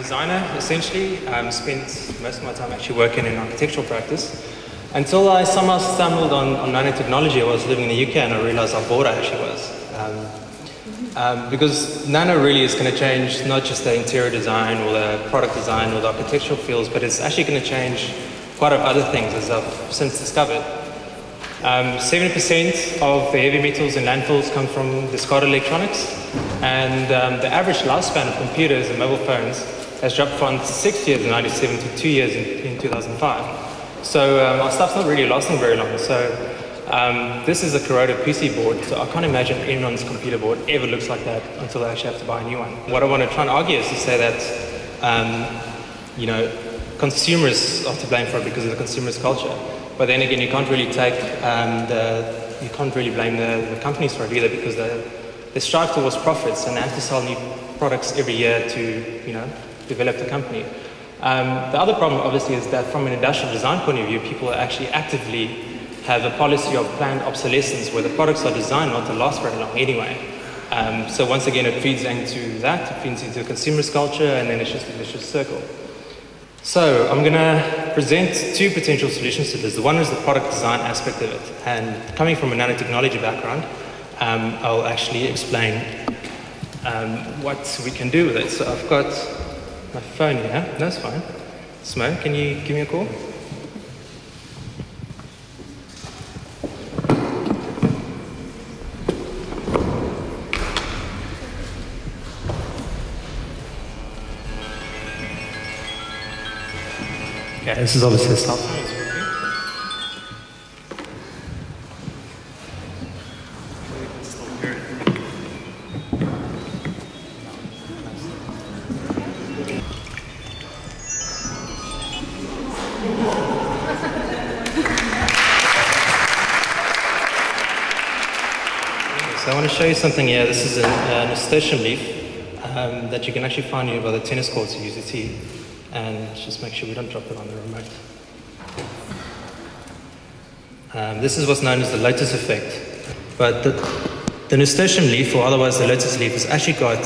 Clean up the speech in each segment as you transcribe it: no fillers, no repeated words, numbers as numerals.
designer, essentially. Spent most of my time actually working in architectural practice. Until I somehow stumbled on Nano Technology. I was living in the UK and I realized how bored I actually was. Because Nano really is going to change not just the interior design or the product design or the architectural fields, but it's actually going to change quite a lot of other things, as I've since discovered. 70% of the heavy metals in landfills come from discarded electronics, and the average lifespan of computers and mobile phones has dropped from 6 years in 1997 to 2 years in 2005. So our stuff's not really lasting very long. So this is a corroded PC board, so I can't imagine anyone's computer board ever looks like that until they actually have to buy a new one. What I want to try and argue is to say that, consumers are to blame for it because of the consumerist culture. But then again, you can't really you can't really blame the companies for it either, because they strive towards profits and they have to sell new products every year to, develop the company. The other problem, obviously, is that from an industrial design point of view, people actually actively have a policy of planned obsolescence where the products are designed not to last very long anyway. So once again, it feeds into that, it feeds into the consumerist culture, and then it's just a vicious circle. So I'm going to present two potential solutions to this. The one is the product design aspect of it. And coming from a nanotechnology background, I'll actually explain what we can do with it. So I've got my phone here. That's fine. Smo, can you give me a call? Okay, this is obviously a cell phone. So I want to show you something here. This is a nasturtium leaf that you can actually find here by the tennis courts at UCT. And just make sure we don't drop it on the remote. This is what's known as the lotus effect. But the nasturtium leaf, or otherwise the lotus leaf, has actually got,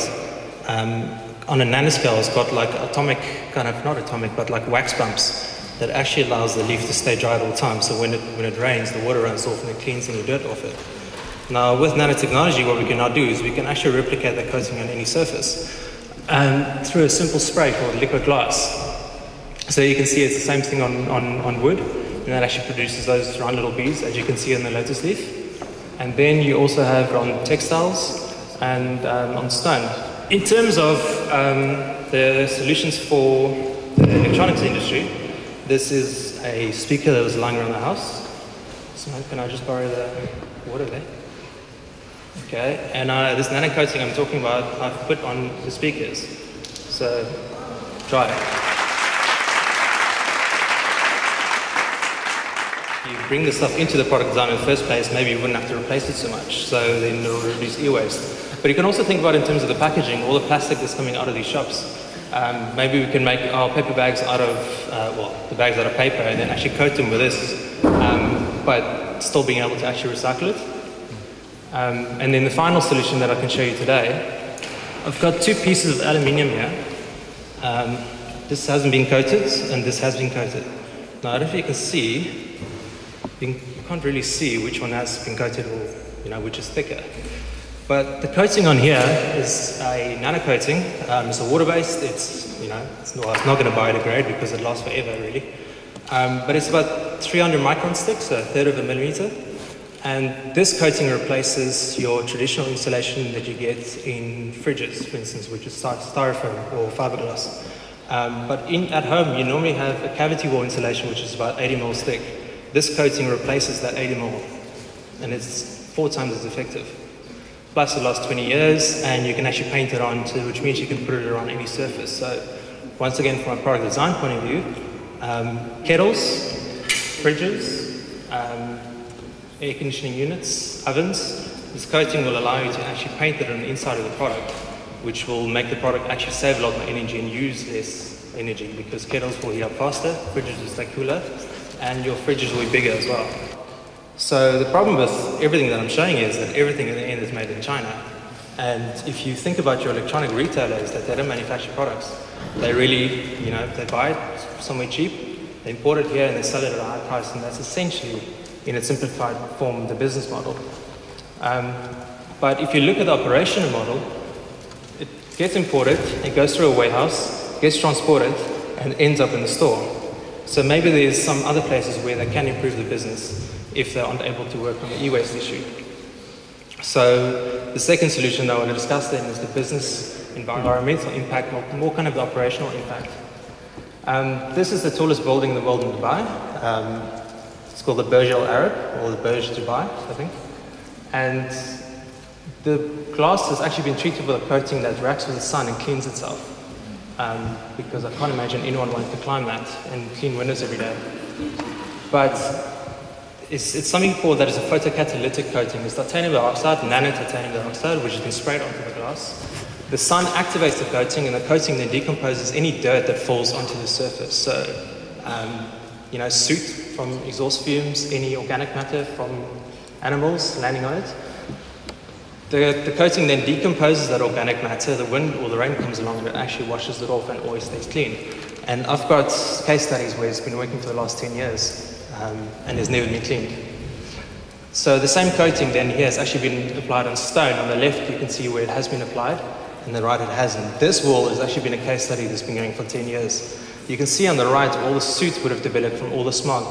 on a nanoscale, it's got like atomic, not atomic, but like wax bumps that actually allows the leaf to stay dry at all times. So when it rains, the water runs off and it cleans any dirt off it. Now with nanotechnology, what we can now do is we can actually replicate that coating on any surface. Through a simple spray called liquid glass. So you can see it's the same thing on wood, and that actually produces those round little beads, as you can see in the lotus leaf. And then you also have on textiles and on stone. In terms of the solutions for the electronics industry, this is a speaker that was lying around the house. So can I just borrow the water there? Okay, and this nano coating I'm talking about, I've put on the speakers. So, try it. If you bring the stuff into the product design in the first place, maybe you wouldn't have to replace it so much, so then it'll reduce e-waste. But you can also think about it in terms of the packaging, all the plastic that's coming out of these shops. Maybe we can make our paper bags out of, the bags out of paper, and then actually coat them with this, but still being able to actually recycle it. And then the final solution that I can show you today, I've got two pieces of aluminium here. This hasn't been coated and this has been coated. Now I don't know if you can see, you can't really see which one has been coated or which is thicker. But the coating on here is a nano coating. It's a water-based. It's not going to biodegrade because it lasts forever really. But it's about 300 microns thick, so a third of a millimeter. And this coating replaces your traditional insulation that you get in fridges, for instance, which is styrofoam or fiberglass. But at home, you normally have a cavity wall insulation, which is about 80 mils thick. This coating replaces that 80 mil, and it's 4 times as effective. Plus, it lasts 20 years, and you can actually paint it on, which means you can put it around any surface. So, once again, from a product design point of view, kettles, fridges, air conditioning units, ovens, this coating will allow you to actually paint it on the inside of the product, which will make the product actually save a lot more energy and use less energy, because kettles will heat up faster, fridges will stay cooler, and your fridges will be bigger as well. So the problem with everything that I'm showing you is that everything in the end is made in China. And if you think about your electronic retailers, that they don't manufacture products, They really, they buy it somewhere cheap, they import it here and they sell it at a high price, and that's essentially, in its simplified form, the business model. But if you look at the operational model, it gets imported, it goes through a warehouse, gets transported, and ends up in the store. So maybe there's some other places where they can improve the business if they aren't able to work on the e-waste issue. So the second solution that I want to discuss then is the business environmental impact, more kind of the operational impact. This is the tallest building in the world in Dubai. It's called the Burj Al Arab, or the Burj Dubai, I think. And the glass has actually been treated with a coating that reacts with the sun and cleans itself. Because I can't imagine anyone wanting to climb that and clean windows every day. But it's something called that is a photocatalytic coating. It's titanium dioxide, nano titanium dioxide, which has been sprayed onto the glass. The sun activates the coating, and the coating then decomposes any dirt that falls onto the surface. So, soot from exhaust fumes, any organic matter from animals landing on it. The coating then decomposes that organic matter, the wind or the rain comes along and it actually washes it off and always stays clean. And I've got case studies where it's been working for the last 10 years and has never been cleaned. So the same coating then here has actually been applied on stone. On the left you can see where it has been applied, and the right it hasn't. This wall has actually been a case study that's been going for 10 years. You can see on the right all the soot would have developed from all the smog,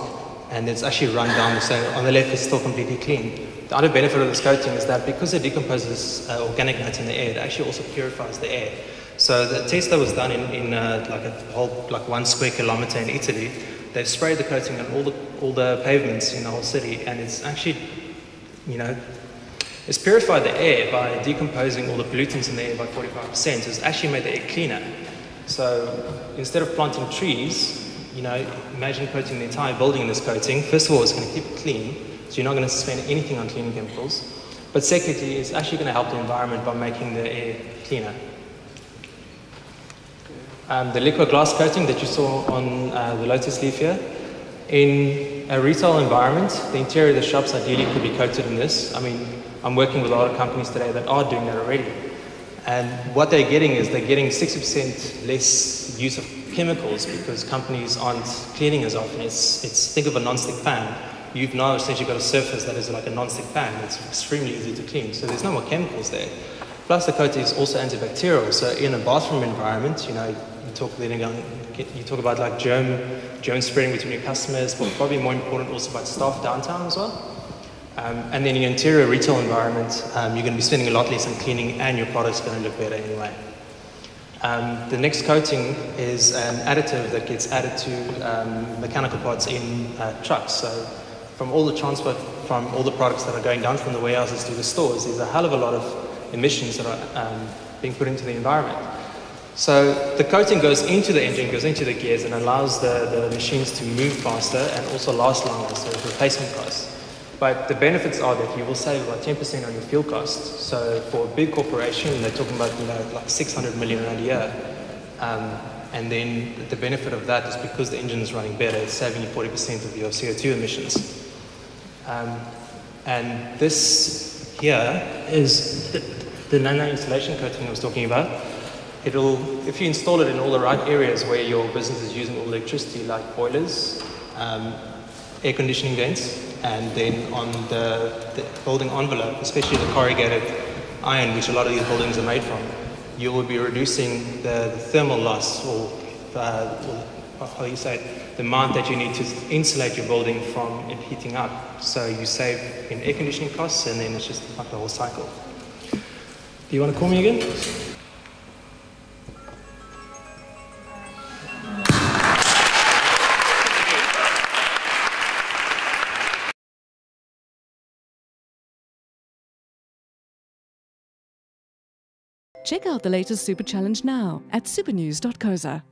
and it's actually run down. So on the left it's still completely clean. The other benefit of this coating is that because it decomposes organic matter in the air, it actually also purifies the air. So the test that was done in like 1 square kilometer in Italy, they've sprayed the coating on all the pavements in the whole city, and it's actually, it's purified the air by decomposing all the pollutants in the air by 45%. So it's actually made the air cleaner. So instead of planting trees, imagine coating the entire building in this coating. First of all, it's going to keep it clean. So you're not going to spend anything on cleaning chemicals. But secondly, it's actually going to help the environment by making the air cleaner. The liquid glass coating that you saw on the Lotus leaf here, in a retail environment, the interior of the shops ideally could be coated in this. I mean, I'm working with a lot of companies today that are doing that already. And what they're getting is they're getting 60% less use of chemicals because companies aren't cleaning as often. It's think of a non-stick pan. You've now essentially got a surface that is like a non-stick pan. It's extremely easy to clean, so there's no more chemicals there. Plus the coating is also antibacterial, so in a bathroom environment, you talk about like germ spreading between your customers, but probably more important also about staff downtown as well. And then in your interior retail environment, you're going to be spending a lot less on cleaning, and your product's going to look better anyway. The next coating is an additive that gets added to mechanical parts in trucks. So from all the transport, from all the products that are going down from the warehouses to the stores, there's a hell of a lot of emissions that are being put into the environment. So the coating goes into the engine, goes into the gears, and allows the machines to move faster and also last longer, so replacement costs. But the benefits are that you will save about 10% on your fuel costs. So for a big corporation, they're talking about like 600 million rand a year. And then the benefit of that is because the engine is running better, it's saving you 40% of your CO2 emissions. And this here is the nano insulation coating I was talking about. If you install it in all the right areas where your business is using all electricity, like boilers, air conditioning vents, and then on the building envelope, especially the corrugated iron, which a lot of these buildings are made from, you will be reducing the thermal loss, or how you say it, the amount that you need to insulate your building from it heating up. So you save in air conditioning costs, and then it's just like the whole cycle. Do you want to call me again? Check out the latest Super Challenge now at supernews.coza.